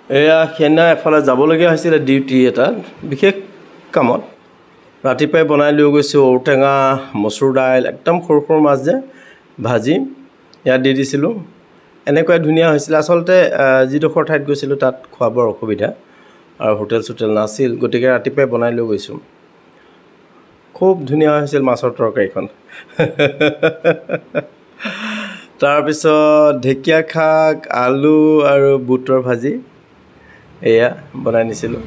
এয়া সেইদিনা এফালে যাবলগীয়া হৈছিলে ডিউটি এটাত বিশেষ কামত ৰাতিপুৱাই বনাই লৈ গৈছোঁ ঔটেঙা মচুৰ দাইল একদম সৰু সৰু মাছ যে ভাজি ইয়াত দি দিছিলোঁ এনেকুৱাই ধুনীয়া হৈছিলে আচলতে যিডোখৰ ঠাইত গৈছিলোঁ তাত খোৱা বৰ অসুবিধা আৰু হোটেল চোটেল নাছিল গতিকে ৰাতিপুৱাই বনাই লৈ গৈছোঁ খুব ধুনীয়া হৈছিল মাছৰ তৰকাৰীখন তাৰপিছত ঢেকীয়া শাক আলু আৰু বুটৰ ভাজি এয়া বনাই নিছিলোঁ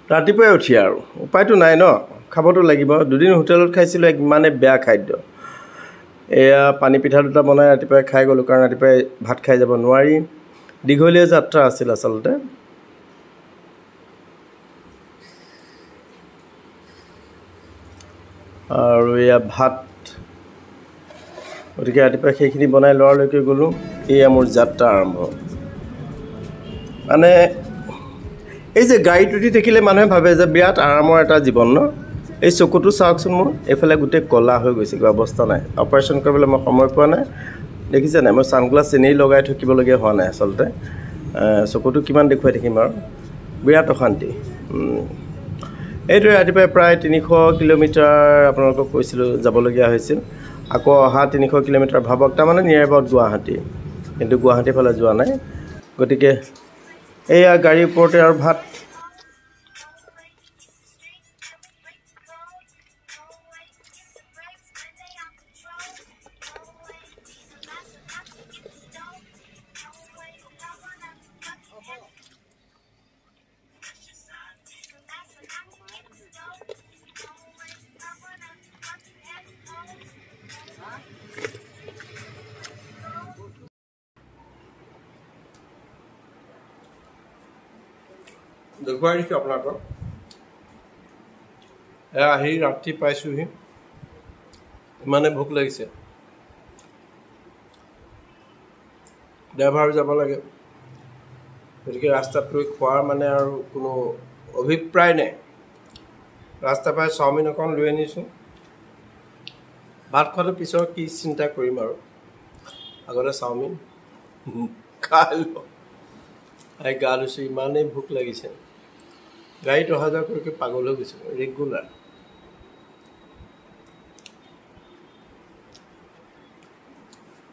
ৰাতিপুৱাই উঠি আৰু উপায়তো নাই ন খাবতো লাগিব দুদিন হোটেলত খাইছিলোঁ ইমানে বেয়া খাদ্য এয়া পানী পিঠা দুটা বনাই ৰাতিপুৱাই খাই গ'লোঁ কাৰণ ৰাতিপুৱাই ভাত খাই যাব নোৱাৰি দীঘলীয়া যাত্ৰা আছিল আচলতে আৰু এয়া ভাত গতিকে ৰাতিপুৱাই সেইখিনি বনাই লোৱালৈকে গ'লোঁ এয়া মোৰ যাত্ৰা আৰম্ভ মানে এই যে গাড়ীত উঠি থাকিলে মানুহে ভাবে যে বিৰাট আৰামৰ এটা জীৱন ন এই চকুটো চাওকচোন মোৰ এইফালে গোটেই ক'লা হৈ গৈছে কিবা অৱস্থা নাই অপাৰেশ্যন কৰিবলৈ মই সময় পোৱা নাই দেখিছে নাই মই ছানগ্লাছ এনেই লগাই থাকিবলগীয়া হোৱা নাই আচলতে চকুটো কিমান দেখুৱাই থাকিম আৰু বিৰাট অশান্তি এইটোৱে ৰাতিপুৱাই প্ৰায় 300 কিলোমিটাৰ আপোনালোকক কৈছিলোঁ যাবলগীয়া হৈছিল আকৌ অহা 300 কিলোমিটাৰ ভাবক তাৰমানে নিয়াৰ এবাউট গুৱাহাটী কিন্তু গুৱাহাটীৰ ফালে যোৱা নাই গতিকে এয়া গাড়ীৰ ওপৰতে আৰু ভাত দেখুৱাই দিছোঁ আপোনালোকক এয়া আহি ৰাতি পাইছোঁহি ইমানে ভোক লাগিছে ড্ৰাইভাৰ যাব লাগে গতিকে ৰাস্তাত ৰৈ খোৱাৰ মানে আৰু কোনো অভিপ্ৰায় নাই ৰাস্তাৰ পৰাই চাওমিন অকণ লৈ আনিছোঁ ভাত খোৱাটো পিছৰ কি চিন্তা কৰিম আৰু আগতে চাওমিন খাই লওঁ গা ধুইছোঁ ইমানেই ভোক লাগিছে গাড়ীত অহা যোৱা কৰি পাগল হৈ গৈছোঁ ৰেগুলাৰ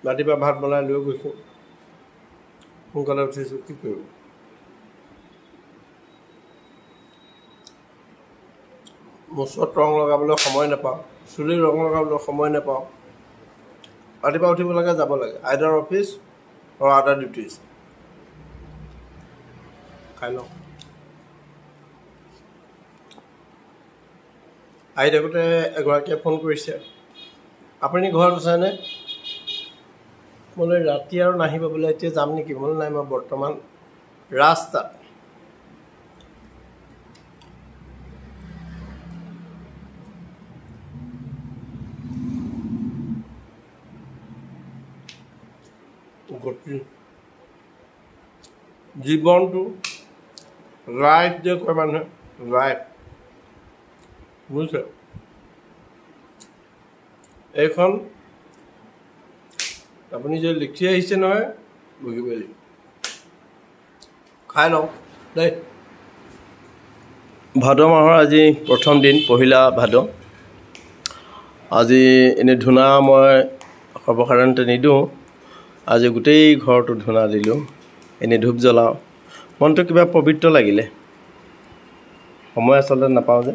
ৰাতিপুৱা ভাত বনাই লৈ গৈছোঁ সোনকালে উঠিছোঁ কি কৰোঁ মুখত ৰং লগাবলৈ সময় নাপাওঁ চুলিৰ ৰং লগাবলৈ সময় নাপাওঁ ৰাতিপুৱা উঠিব লাগে যাব লাগে আইদাৰ অফিচ আৰু আদাৰ ডিউটিজ খাই লওঁ আহি থাকোঁতে এগৰাকীয়ে ফোন কৰিছে আপুনি ঘৰত আছেনে মোলৈ ৰাতি আৰু নাহিব বোলে এতিয়া যাম নেকি বোলে নাই মই বৰ্তমান ৰাস্তাত গতি জীৱনটো লাইফ যে কয় মানুহে লাইফ বুজিছে এইখন আপুনি যে লিখি আহিছে নহয় বুজিবই লাগিব খাই লওঁ দেই ভাদ মাহৰ আজি প্ৰথম দিন পহিলা ভাদ আজি এনেই ধূনা মই সৰ্বসাধাৰণতে নিদিওঁ আজি গোটেই ঘৰটো ধূনা দিলোঁ এনেই ধূপ জ্বলাওঁ মনটো কিবা পবিত্ৰ লাগিলে সময় আচলতে নাপাওঁ যে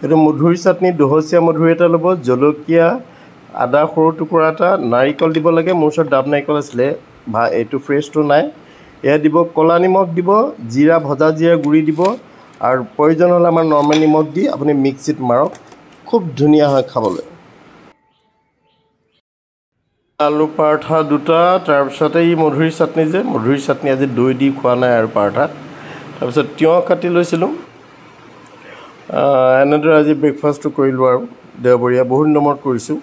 এইটো মধুৰি চাটনি দহচীয়া মধুৰি এটা ল'ব জলকীয়া আদা সৰু টুকুৰা এটা নাৰিকল দিব লাগে মোৰ ওচৰত ডাব নাৰিকল আছিলে এইটো ফ্ৰেছটো নাই এয়া দিব ক'লা নিমখ দিব জিৰা ভজা জিৰা গুড়ি দিব আৰু প্ৰয়োজন হ'লে আমাৰ নৰ্মেল নিমখ দি আপুনি মিক্সিত মাৰক খুব ধুনীয়া হয় খাবলৈ আলু পৰঠা দুটা তাৰপিছতে এই মধুৰি চাটনি যে মধুৰি চাটনি আজি দৈ দি খোৱা নাই আৰু পৰঠাত তাৰপিছত তিয়ঁহ কাটি লৈছিলোঁ এনেদৰে আজি ব্ৰেকফাষ্টটো কৰিলোঁ আৰু দেওবৰীয়া বহুত দিনৰ কৰিছোঁ।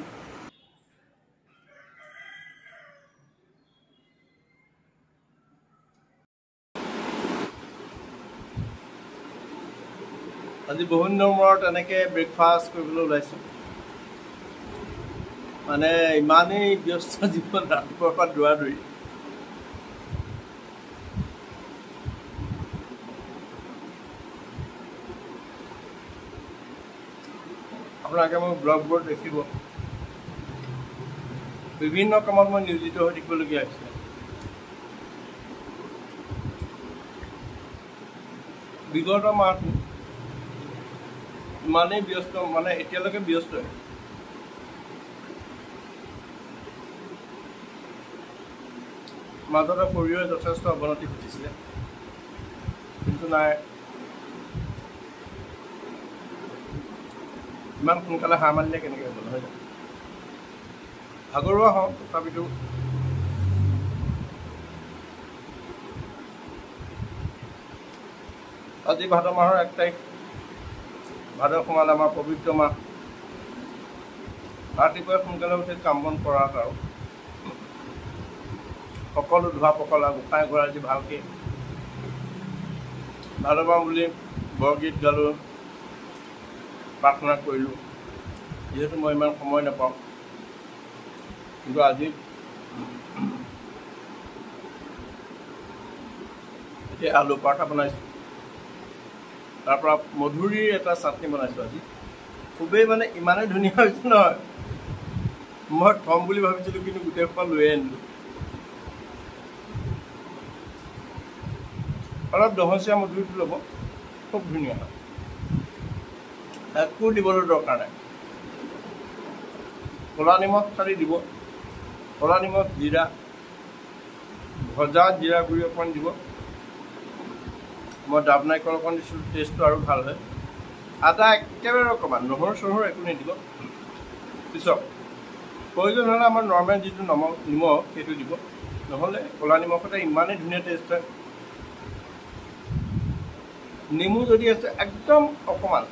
আজি বহুত দিনৰ মূৰত এনেকৈ ব্ৰেকফাষ্ট কৰিবলৈ ওলাইছোঁ। মানে ইমানেই ব্যস্ত জীৱন, ৰাতিপুৱাৰ পৰা দৌৰা-দৌৰি। আপোনালোকে মোৰ ব্লগবোৰ দেখিব, বিভিন্ন কামত মই নিয়োজিত হৈ থাকিবলগীয়া হৈছে। বিগত মাহটো ইমানেই ব্যস্ত, মানে এতিয়ালৈকে ব্যস্তই। মাজতে শৰীৰৰ যথেষ্ট অৱনতি ঘটিছিলে, কিন্তু নাই, ইমান সোনকালে হাৰ মানিলে কেনেকৈ হ'ব, নহয় জানো? ভাগৰুৱা হওঁ, তথাপিতো আজি ভাদ মাহৰ 1 তাৰিখ, ভাদ সোমালে আমাৰ পবিত্ৰ মাহ। ৰাতিপুৱাই সোনকালে উঠি কাম বন কৰাত আৰু সকলো ধোৱা পখলা গোসাঁই ঘৰ আজি ভালকৈ ভাদ মাহ বুলি বৰগীত গালোঁ, প্ৰাৰ্থনা কৰিলোঁ। যিহেতু মই ইমান সময় নাপাওঁ, কিন্তু আজি এতিয়া আলু পৰঠা বনাইছোঁ, তাৰপৰা মধুৰিৰ এটা চাটনি বনাইছোঁ আজি। খুবেই মানে ইমানেই ধুনীয়া হৈছে নহয়, মই থ'ম বুলি ভাবিছিলোঁ, কিন্তু গোটেই সোপা লৈয়ে আনিলোঁ। অলপ দহচীয়া মধুৰিটো ল'ব, খুব ধুনীয়া হয়, একো দিবলৈ দৰকাৰ নাই। ক'লা নিমখ খালি দিব, ক'লা নিমখ, জিৰা, ভজা জিৰা গুড়ি অকণমান দিব। মই ডাব নাৰিকল অকণ দিছিলোঁ, টেষ্টটো আৰু ভাল হয়। আদা একেবাৰে অকণমান, নহৰু চহৰু একো নিদিব। পিছত প্ৰয়োজন হ'লে আমাৰ নৰ্মেল যিটো নিমখ সেইটো দিব, নহ'লে ক'লা নিমখতে ইমানেই ধুনীয়া টেষ্ট হয়। নেমু যদি আছে একদম অকণমান,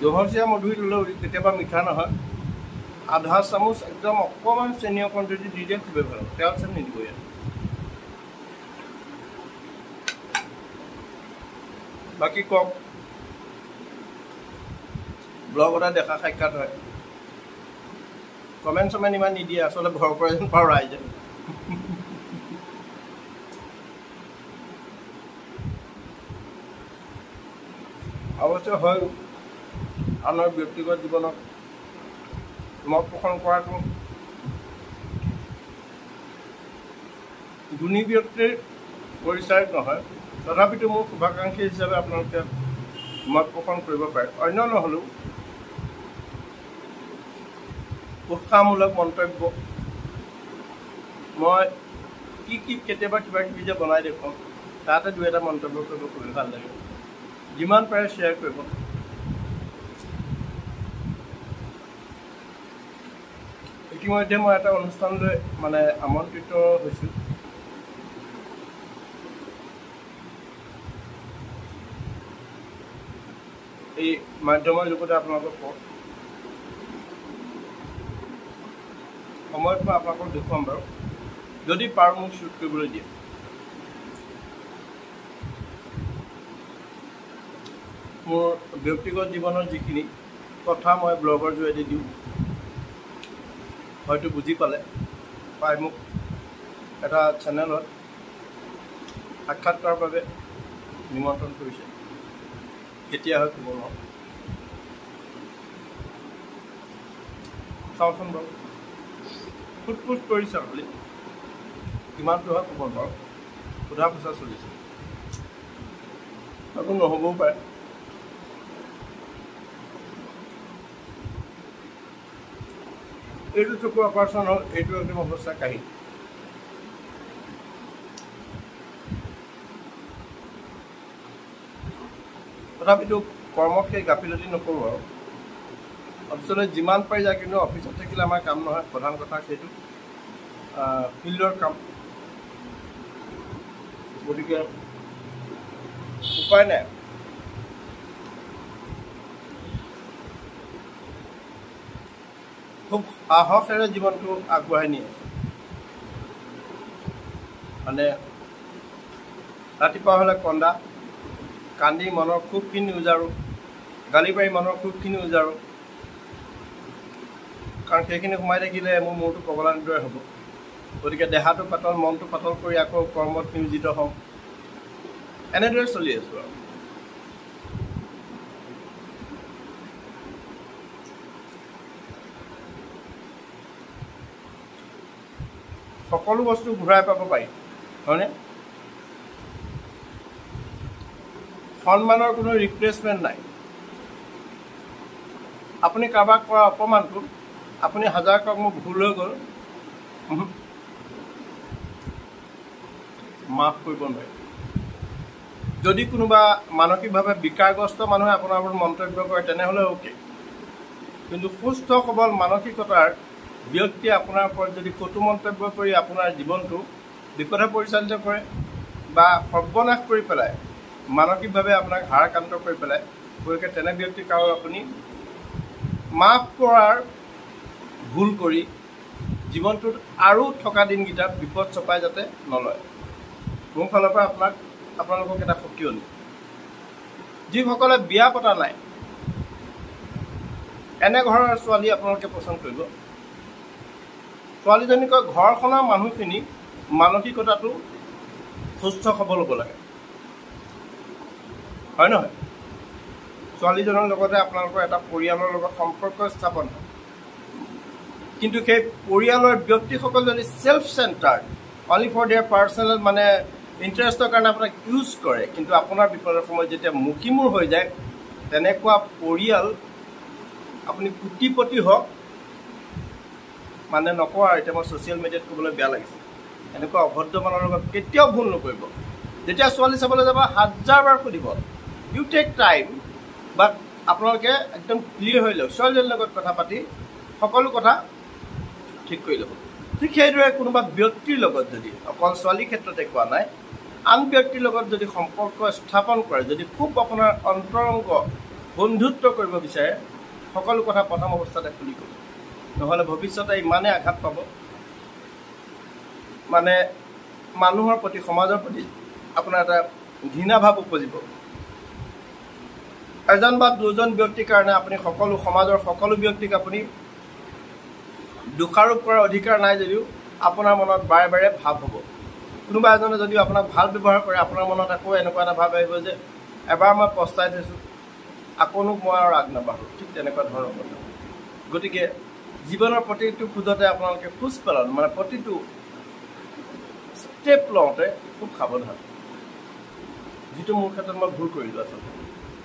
দহচীয়া মধুৰি ল'লেও কেতিয়াবা মিঠা নহয়, আধা চামুচ একদম অকণমান চেনি অকণ যদি দি দিয়ে খুবেই ভাল। তেল চেনি নিদিব ইয়াত। বাকী কওক, ব্লগতে দেখা সাক্ষাৎ হয়, কমেণ্ট চমেণ্ট ইমান নিদিয়ে, আচলতে ভয় কৰে যেন পাওঁ ৰাইজে। অৱশ্যে হয়, আনৰ ব্যক্তিগত জীৱনত মত পোষণ কৰাটো গুণী ব্যক্তিৰ পৰিচায়ক নহয়। তথাপিতো মোৰ শুভাকাংক্ষী হিচাপে আপোনালোকে মত পোষণ কৰিব পাৰে। অন্য নহ'লেও উৎসাহমূলক মন্তব্য, মই কি কেতিয়াবা কিবা কিবি যে বনাই দেখুৱাওঁ, তাতে 2-এটা মন্তব্য কৰিব খুবেই ভাল লাগে। যিমান পাৰে শ্বেয়াৰ কৰিব। ইতিমধ্যে মই এটা অনুষ্ঠানলৈ মানে আমন্ত্ৰিত হৈছোঁ। এই মাধ্যমৰ যুগতে আপোনালোকক কওঁ, সময়ত মই আপোনালোকক দেখুৱাম বাৰু, যদি পাৰোঁ মোক শ্বুট কৰিবলৈ দিয়ে। মোৰ ব্যক্তিগত জীৱনৰ যিখিনি কথা মই ব্লগৰ জৰিয়তে দিওঁ, হয়তো বুজি পালে পাই মোক এটা চেনেলত সাক্ষাৎ কৰাৰ বাবে নিমন্ত্ৰণ কৰিছে। কেতিয়া হয় ক'ব নোৱাৰোঁ, চাওঁচোন বাৰু। সোধ কৰিছে বুলি কিমানটো হয় ক'ব নোৱাৰোঁ, সোধা পোছা চলিছে, আকৌ নহ'বও পাৰে। এইটো চকুৰ অপাৰেশ্যন হ'ল, এইটো একদম অৱস্থা কাহিনী। তথাপিতো কৰ্মক সেই গাফিলতি নকৰোঁ আৰু। অফিচলৈ যিমান পাৰি যায়, কিন্তু অফিচত থাকিলে আমাৰ কাম নহয়। প্ৰধান কথা সেইটো ফিল্ডৰ কাম, গতিকে উপায় নাই। খুব সাহসেৰে জীৱনটো আগবঢ়াই নি আছোঁ মানে ৰাতিপুৱা হ'লে কন্দা কান্দি মনৰ খুবখিনি উজাৰোঁ গালি পাৰি মনৰ খুবখিনি উজাৰোঁ কাৰণ সেইখিনি সোমাই থাকিলে মোৰ মূৰটো পগলাৰ দৰে হ'ব গতিকে দেহাটো পাতল মনটো পাতল কৰি আকৌ কৰ্মত নিয়োজিত হওঁ এনেদৰে চলি আছোঁ আৰু সকলো বস্তু ঘূৰাই পাব পাৰি হয়নে সন্মানৰ কোনো ৰিপ্লেচমেণ্ট নাই আপুনি কাৰোবাক কৰা অপমানটো আপুনি হাজাৰ কওক মোৰ ভুল হৈ গ'ল মাফ কৰিব নোৱাৰে যদি কোনোবা মানসিকভাৱে বিকাৰগ্ৰস্ত মানুহে আপোনাৰ ওপৰত মন্তব্য কৰে তেনেহ'লে অ'কে কিন্তু সুস্থ সবল মানসিকতাৰ ব্যক্তিয়ে আপোনাৰ ওপৰত যদি কটু মন্তব্য কৰি আপোনাৰ জীৱনটো বিপথে পৰিচালিত কৰে বা সৰ্বনাশ কৰি পেলাই মানসিকভাৱে আপোনাক হাৰাক্ৰান্ত কৰি পেলাই গতিকে তেনে ব্যক্তিক আৰু আপুনি মাফ কৰাৰ ভুল কৰি জীৱনটোত আৰু থকা দিনকেইটাত বিপদ চপাই যাতে নলয় মোৰ ফালৰ পৰা আপোনালোকক এটা সকিয়নি যিসকলে বিয়া পতা নাই এনে ঘৰৰ ছোৱালী আপোনালোকে পচন্দ কৰিব ছোৱালীজনীকৈ ঘৰখনৰ মানুহখিনি মানসিকতাটো সুস্থ সবল হ'ব লাগে হয় নহয় ছোৱালীজনৰ লগতে আপোনালোকৰ এটা পৰিয়ালৰ লগত সম্পৰ্ক স্থাপন হয় কিন্তু সেই পৰিয়ালৰ ব্যক্তিসকল যদি self centred only for their personal মানে ইণ্টাৰেষ্টৰ কাৰণে আপোনাক ইউজ কৰে কিন্তু আপোনাৰ বিপদৰ সময়ত যেতিয়া মুখিমূৰ হৈ যায় তেনেকুৱা পৰিয়াল আপুনি কোটিপতি হওক মানে নকওঁ আৰু এতিয়া মই ছ'চিয়েল মিডিয়াত ক'বলৈ বেয়া লাগিছে এনেকুৱা অভদ্ৰ মানুহৰ লগত কেতিয়াও ভুল নকৰিব যেতিয়া ছোৱালী চাবলৈ যাব 1000 বাৰ সুধিব ইউ টেক টাইম বাট আপোনালোকে একদম ক্লিয়াৰ হৈ লওক ছোৱালীজনীৰ লগত কথা পাতি সকলো কথা ঠিক কৰি ল'ব ঠিক সেইদৰে কোনোবা ব্যক্তিৰ লগত যদি অকল ছোৱালীৰ ক্ষেত্ৰতে কোৱা নাই আন ব্যক্তিৰ লগত যদি সম্পৰ্ক স্থাপন কৰে যদি খুব আপোনাৰ অন্তৰংগ বন্ধুত্ব কৰিব বিচাৰে সকলো কথা প্ৰথম অৱস্থাতে খুলি ক'ব নহ'লে ভৱিষ্যতে ইমানে আঘাত পাব মানে মানুহৰ প্ৰতি সমাজৰ প্ৰতি আপোনাৰ এটা ঘৃণা ভাৱ উপজিব এজন বা দুজন ব্যক্তিৰ কাৰণে আপুনি সকলো সমাজৰ সকলো ব্যক্তিক আপুনি দোষাৰোপ কৰাৰ অধিকাৰ নাই যদিও আপোনাৰ মনত বাৰে বাৰে ভাৱ হ'ব কোনোবা এজনে যদিও আপোনাক ভাল ব্যৱহাৰ কৰে আপোনাৰ মনত আকৌ এনেকুৱা এটা ভাৱ আহিব যে এবাৰ মই পস্তাই থৈছোঁ আকৌনো মই আৰু আগ নাবাঢ়োঁ ঠিক তেনেকুৱা ধৰণৰ কথা গতিকে জীৱনৰ প্ৰতিটো খোজতে আপোনালোকে খোজ পেলান মানে প্ৰতিটো ষ্টেপ লওঁতে খুব সাৱধান যিটো মোৰ ক্ষেত্ৰত মই ভুল কৰিলোঁ আচলতে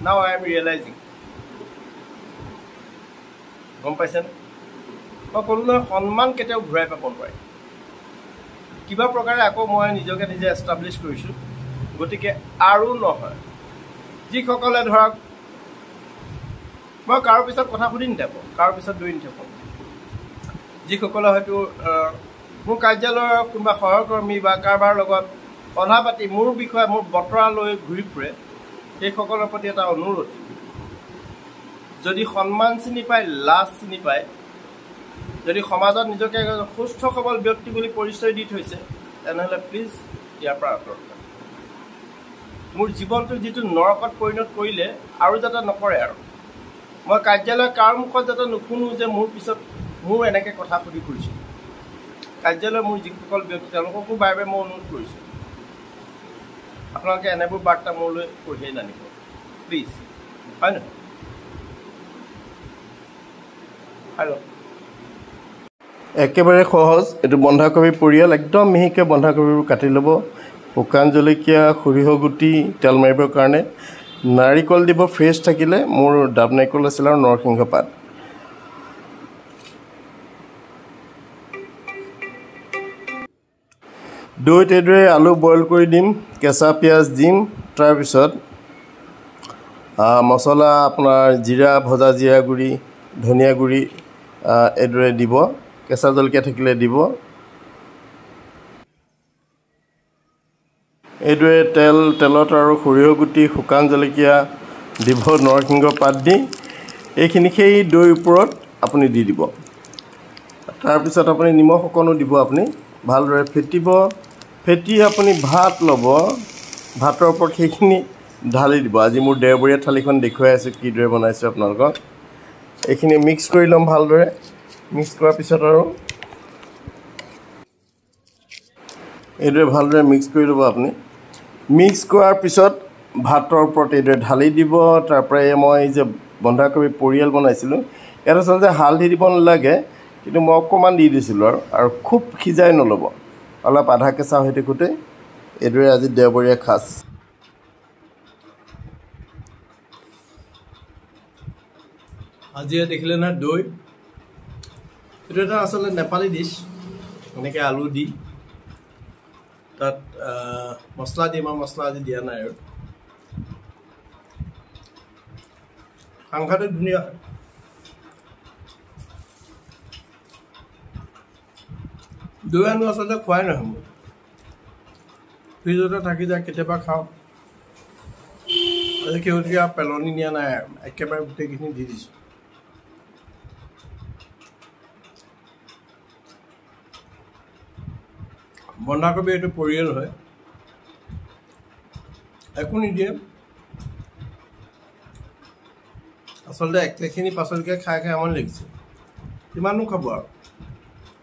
নাও আই এম ৰিয়েলাইজিং গম পাইছেনে মই ক'লোঁ নহয় সন্মান কেতিয়াও ঘূৰাই পাব নোৱাৰে কিবা প্ৰকাৰে আকৌ মই নিজকে নিজে এষ্টাব্লিছ কৰিছোঁ গতিকে আৰু নহয় যিসকলে ধৰক মই কাৰো পিছত কথা সুধি নাথাকোঁ কাৰো পিছত দৌৰি নাথাকোঁ যিসকলে হয়তো মোৰ কাৰ্যালয়ৰ কোনোবা সহকৰ্মী বা কাৰোবাৰ লগত কথা পাতি মোৰ বিষয়ে মোৰ বতৰা লৈ ঘূৰি ফুৰে সেইসকলৰ প্ৰতি এটা অনুৰোধ যদি সন্মান চিনি পায় লাজ চিনি পায় যদি সমাজত নিজকে সুস্থ সবল ব্যক্তি বুলি পৰিচয় দি থৈছে তেনেহ'লে প্লিজ ইয়াৰ পৰা আঁতৰক মোৰ জীৱনটো যিটো নৰকত পৰিণত কৰিলে আৰু যাতে নকৰে আৰু মই কাৰ্যালয়ৰ কাৰ মুখত যাতে নুশুনো যে মোৰ পিছত মোৰ এনেকৈ কথা সুধি ফুৰিছোঁ কাৰ্যালয়ৰ মোৰ যিসকল ব্যক্তি তেওঁলোককো বাৰে বাৰে মই অনুৰোধ কৰিছোঁ আপোনালোকে এনেবোৰ বাৰ্তা মোলৈ কঢ়িয়াই নানিব প্লিজ হয় নহয় হেল্ল' একেবাৰে সহজ এইটো বন্ধাকবি পৰিয়াল একদম মিহিকৈ বন্ধাকবিবোৰ কাটি ল'ব শুকান জলকীয়া সৰিয়হ গুটি তেল মাৰিবৰ কাৰণে নাৰিকল দিব ফ্ৰেছ থাকিলে মোৰ ডাব নাৰিকল আছিল আৰু নৰসিংহ পাত দৈত এইদৰে আলু বইল কৰি দিম কেঁচা পিঁয়াজ দিম তাৰপিছত মছলা আপোনাৰ জিৰা ভজা জিৰা গুড়ি ধনিয়া গুড়ি এইদৰে দিব কেঁচা জলকীয়া থাকিলে দিব এইদৰে তেলত আৰু সৰিয়হ গুটি শুকান জলকীয়া দিব নৰসিংহ পাত দি এইখিনি সেই দৈৰ ওপৰত আপুনি দি দিব তাৰপিছত আপুনি নিমখ অকণো দিব আপুনি ভালদৰে ফেটিব ফেটি আপুনি ভাত ল'ব ভাতৰ ওপৰত সেইখিনি ঢালি দিব আজি মোৰ দেওবৰীয়া থালিখন দেখুৱাই আছোঁ কিদৰে বনাইছোঁ আপোনালোকক এইখিনি মিক্স কৰি ল'ম ভালদৰে মিক্স কৰাৰ পিছত আৰু এইদৰে ভালদৰে মিক্স কৰি ল'ব আপুনি মিক্স কৰাৰ পিছত ভাতৰ ওপৰত এইদৰে ঢালি দিব তাৰপৰা মই যে বন্ধাকবি পৰিয়াল বনাইছিলোঁ ইয়াত আচলতে হালধি দিব নালাগে কিন্তু মই অকণমান দি দিছিলোঁ আৰু খুব সিজাই নল'ব অলপ আধা কেঁচা হৈ থাকোঁতে এইদৰে আজি দেওবৰীয়া সাজ আজি দেখিলে নহয় দৈ এইটো এটা আচলতে নেপালী ডিছ এনেকৈ আলু দি তাত মছলা দিম আৰু মছলা আজি দিয়া নাই আৰু সাংঘাতিক ধুনীয়া দৈ আনো আচলতে খোৱাই নহয় মোৰ ফ্ৰিজতে থাকি যায় কেতিয়াবা খাওঁ আজি শেহতীয়া পেলনি নিয়া নাই একেবাৰে গোটেইখিনি দি দিছোঁ বন্ধাকবি এইটো পৰিয়াল হয় একো নিদিয়ে আচলতে একেখিনি পাচলিকে খাই খাই আমনি লাগিছে কিমানো খাব আৰু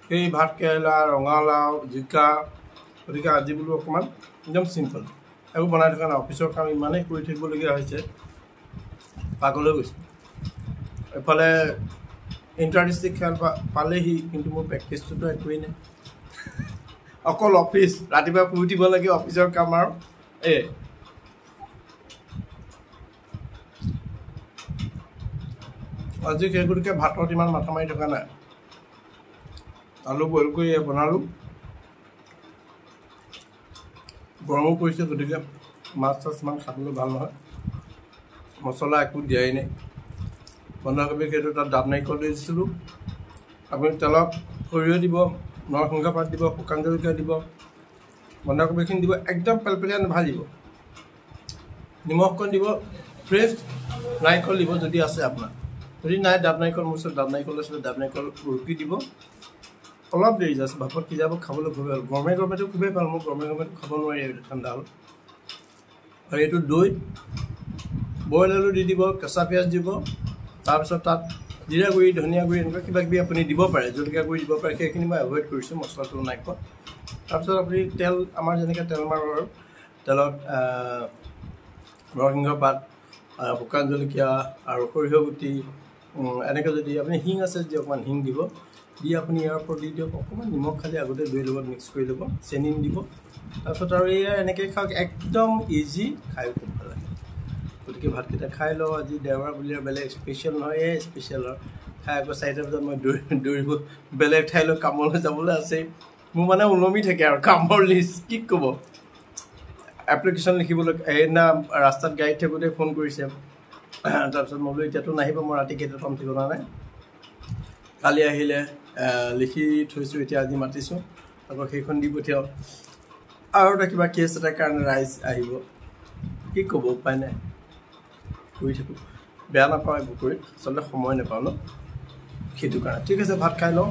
সেই ভাত কেৰেলা ৰঙালাও জিকা গতিকে আজি বোলো অকণমান একদম চিম্পল একো বনাই থকা নাই অফিচৰ কাম ইমানেই কৰি থাকিবলগীয়া হৈছে পাগলৈ গৈছোঁ এফালে ইণ্টাৰ ডিষ্ট্ৰিক্ট খেল পালেহি কিন্তু মোৰ প্ৰেক্টিছটোতো একোৱেই নাই অকল অফিচ ৰাতিপুৱা শুই উঠিব লাগে অফিচৰ কাম আৰু আজি সেই গতিকে ভাতত ইমান মাথা মাৰি থকা নাই আলু বইল কৰি বনালোঁ গৰমো পৰিছে গতিকে মাছ চাছ ইমান খাবলৈ ভাল নহয় মছলা একো দিয়াই নাই বন্ধাকবি সেইটো তাত ডাব নাৰিকল দি দিছিলোঁ আপুনি তেলত সৰিয়হ দিব নৰসিংহ পাত দিব শুকান জলকীয়া দিব বন্ধাকবিখিনি দিব একদম পেলপেলীয়া নাভাজিব নিমখ অকণ দিব ফ্ৰেছ নাৰিকল দিব যদি আছে আপোনাৰ যদি নাই ডাব নাৰিকল মোৰ ওচৰত ডাব নাৰিকল আছিলে ডাব নাৰিকল ৰুকি দিব অলপ দেৰি জাষ্ট ভাপত সিজাব খাবলৈ খুবেই ভাল গৰমে গৰমেতো খুবেই ভাল মোৰ গৰমে গৰমেতো খাব নোৱাৰি ঠাণ্ডা হ'ল আৰু এইটো দৈ বইল আলু দি দিব কেঁচা পিঁয়াজ দিব তাৰপিছত তাত জিৰা গুড়ি ধনিয়া গুড়ি এনেকুৱা কিবা কিবি আপুনি দিব পাৰে জলকীয়া গুড়ি দিব পাৰে সেইখিনি মই এভইড কৰিছোঁ মছলাটো নাই খোৱা তাৰপিছত আপুনি তেল আমাৰ যেনেকৈ তেল মাৰোঁ আৰু তেলত নৰসিংহ পাত শুকান জলকীয়া আৰু সৰিয়হ গুটি এনেকৈ যদি আপুনি শিং আছে যদি অকণমান শিং দিব দি আপুনি ইয়াৰ ওপৰত দি দিয়ক অকণমান নিমখ খালি আগতে দৈৰ লগত মিক্স কৰি ল'ব চেনি দিব তাৰপিছত আৰু এয়া এনেকৈ খাওক একদম ইজি খাই খুব ভাল লাগে গতিকে ভাতকেইটা খাই লওঁ আজি দেওবাৰ বুলি আৰু বেলেগ স্পেচিয়েল নহয় এই স্পেচিয়েল আৰু খাই আকৌ 4টা বজাত মই দৌৰিব বেলেগ ঠাইলৈ কামলৈ যাবলৈ আছেই মোৰ মানে ওলমি থাকে আৰু কামৰ লিষ্ট কি ক'ব এপ্লিকেশ্যন লিখিবলৈ সেইদিনা ৰাস্তাত গাড়ীত থাকোঁতে ফোন কৰিছে তাৰপিছত মই বোলো এতিয়াতো নাহিব মই ৰাতি কেইটাত পাম ঠিকনা নাই কালি আহিলে লিখি থৈছোঁ এতিয়া আজি মাতিছোঁ আকৌ সেইখন দি পঠিয়াওঁ আৰু এটা কিবা কেছ এটাৰ কাৰণে ৰাইজ আহিব কি ক'ব উপায় নাই কৰি থাকোঁ বেয়া নাপাওঁ এইবোৰ কৰি আচলতে সময় নাপাওঁ ন সেইটো কাৰণে ঠিক আছে ভাত খাই লওঁ